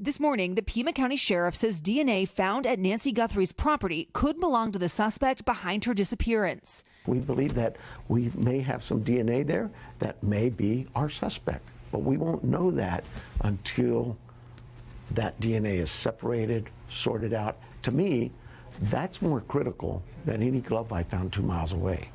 This morning, the Pima County Sheriff says DNA found at Nancy Guthrie's property could belong to the suspect behind her disappearance. We believe that we may have some DNA there that may be our suspect, but we won't know that until that DNA is separated, sorted out. To me, that's more critical than any glove I found 2 miles away.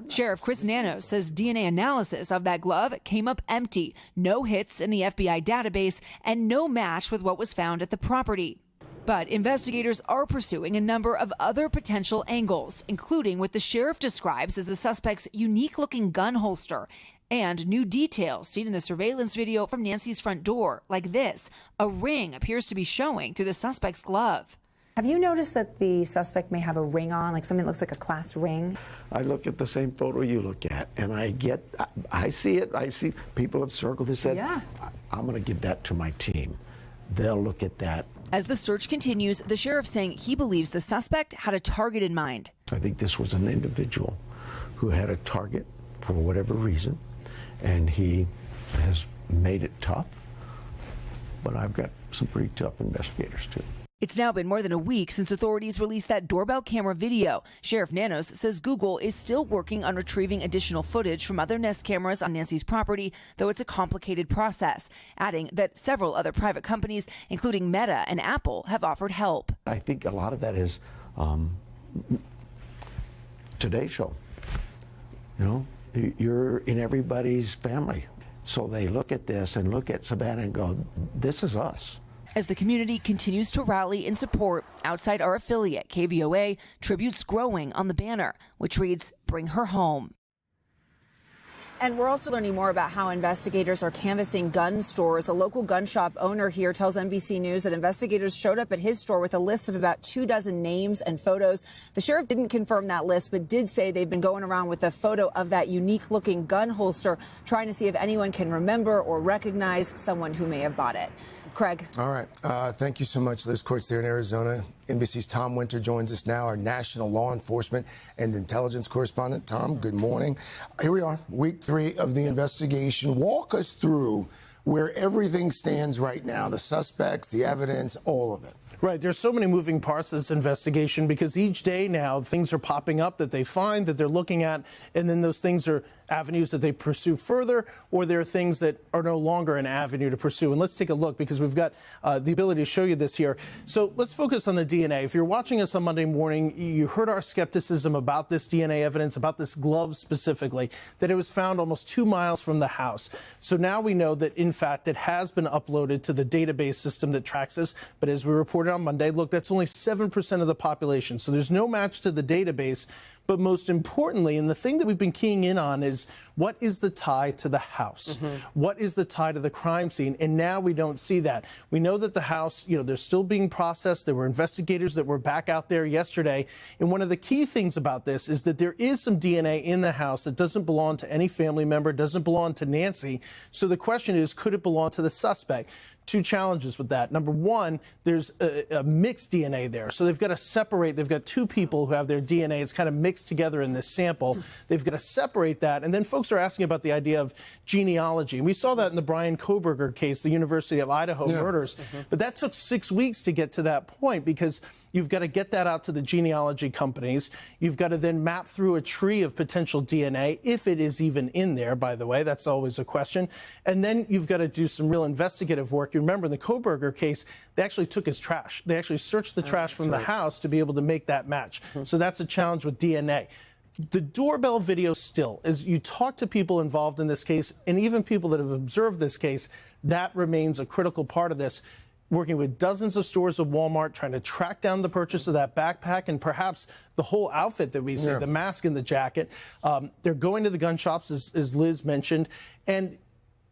Sheriff Chris Nanos says DNA analysis of that glove came up empty, no hits in the FBI database, and no match with what was found at the property. But investigators are pursuing a number of other potential angles, including what the sheriff describes as the suspect's unique-looking gun holster and new details seen in the surveillance video from Nancy's front door, like this. A ring appears to be showing through the suspect's glove. Have you noticed that the suspect may have a ring on, like something that looks like a clasped ring? I look at the same photo you look at, and I see it. I see people have circled and said, yeah, I'm going to give that to my team. They'll look at that. As the search continues, the sheriff saying he believes the suspect had a target in mind. I think this was an individual who had a target for whatever reason, and he has made it tough. But I've got some pretty tough investigators, too. It's now been more than a week since authorities released that doorbell camera video. Sheriff Nanos says Google is still working on retrieving additional footage from other Nest cameras on Nancy's property, though it's a complicated process, adding that several other private companies, including Meta and Apple, have offered help. I think a lot of that is Today Show. You know, you're in everybody's family. So they look at this and look at Savannah and go, this is us. As the community continues to rally in support, outside our affiliate, KVOA, tributes growing on the banner, which reads, "Bring her home." And we're also learning more about how investigators are canvassing gun stores. A local gun shop owner here tells NBC News that investigators showed up at his store with a list of about 24 names and photos. The sheriff didn't confirm that list, but did say they've been going around with a photo of that unique-looking gun holster, trying to see if anyone can remember or recognize someone who may have bought it. Craig. All right. Thank you so much, Liz Kreutz there in Arizona. NBC's Tom Winter joins us now, our national law enforcement and intelligence correspondent. Tom, good morning. Here we are, week 3 of the investigation. Walk us through where everything stands right now, the suspects, the evidence, all of it. Right. There's so many moving parts to this investigation because each day now things are popping up that they find, that they're looking at, and then those things are avenues that they pursue further, or there are things that are no longer an avenue to pursue. And let's take a look because we've got the ability to show you this here. So let's focus on the DNA. If you're watching us on Monday morning, you heard our skepticism about this DNA evidence, about this glove specifically, that it was found almost 2 miles from the house. So now we know that, in fact, it has been uploaded to the database system that tracks this. But as we reported on Monday, look, that's only 7% of the population. So there's no match to the database. But most importantly, and the thing that we've been keying in on is, what is the tie to the house? What is the tie to the crime scene? And now we don't see that. We know that the house, they're still being processed. There were investigators that were back out there yesterday. And one of the key things about this is that there is some DNA in the house that doesn't belong to any family member, doesn't belong to Nancy. So the question is, could it belong to the suspect? 2 challenges with that. Number one, there's a mixed DNA there. So they've got to separate. They've got 2 people who have their DNA. It's kind of mixed together in this sample. They've got to separate that. And then folks are asking about the idea of genealogy. And we saw that in the Brian Kohberger case, the University of Idaho murders. But that took 6 weeks to get to that point because you've got to get that out to the genealogy companies. You've got to then map through a tree of potential DNA, if it is even in there, by the way. That's always a question. And then you've got to do some real investigative work. You remember in the Kohberger case, they actually took his trash. They actually searched the trash from the house to be able to make that match. So that's a challenge with DNA. The doorbell video still, as you talk to people involved in this case, and even people that have observed this case, that remains a critical part of this. Working with dozens of stores of Walmart, trying to track down the purchase of that backpack and perhaps the whole outfit that we see, the mask and the jacket. They're going to the gun shops, as Liz mentioned, and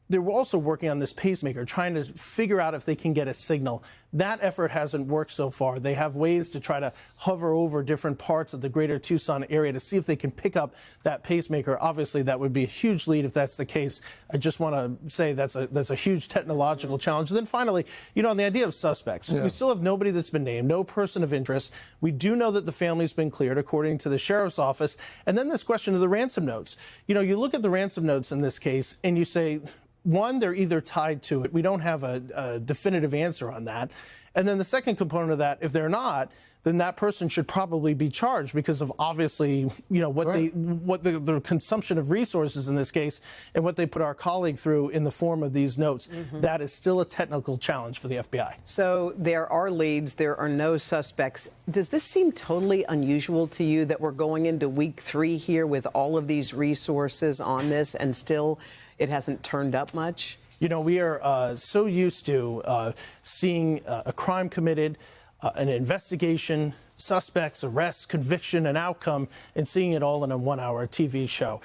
they're also working on this pacemaker, trying to figure out if they can get a signal. That effort hasn't worked so far. They have ways to try to hover over different parts of the greater Tucson area to see if they can pick up that pacemaker. Obviously, that would be a huge lead if that's the case. I just want to say that's a huge technological challenge. And then finally, on the idea of suspects, we still have nobody that's been named, no person of interest. We do know that the family's been cleared, according to the sheriff's office. And then this question of the ransom notes. You look at the ransom notes in this case and you say, one, they're either tied to it. We don't have a definitive answer on that. And then the second component of that, if they're not, then that person should probably be charged because of obviously, what the consumption of resources in this case and what they put our colleague through in the form of these notes. That is still a technical challenge for the FBI. So there are leads, there are no suspects. Does this seem totally unusual to you that we're going into week 3 here with all of these resources on this and still it hasn't turned up much? We are so used to seeing a crime committed, an investigation, suspects, arrests, conviction, and outcome, and seeing it all in a 1-hour TV show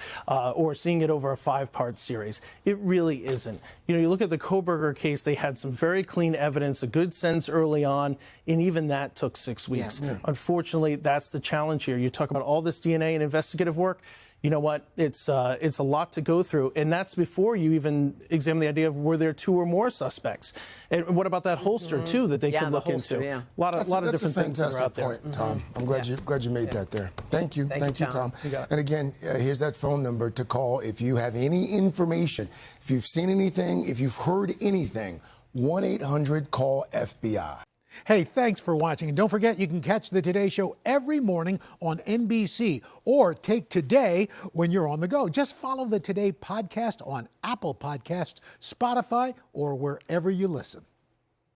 or seeing it over a 5-part series. It really isn't. You look at the Kohberger case, they had some very clean evidence, a good sense early on, and even that took 6 weeks. Yeah. Unfortunately, that's the challenge here. You talk about all this DNA and investigative work. You know what? It's a lot to go through, and that's before you even examine the idea of were there 2 or more suspects, and what about that holster too that they could look into? Yeah. A lot of different things that are out there. Point, Tom. I'm glad you made that there. Thank you, Tom. And again, here's that phone number to call if you have any information, if you've seen anything, if you've heard anything. 1-800-CALL-FBI. Hey, thanks for watching. And don't forget, you can catch the Today Show every morning on NBC or take Today when you're on the go. Just follow the Today podcast on Apple Podcasts, Spotify, or wherever you listen.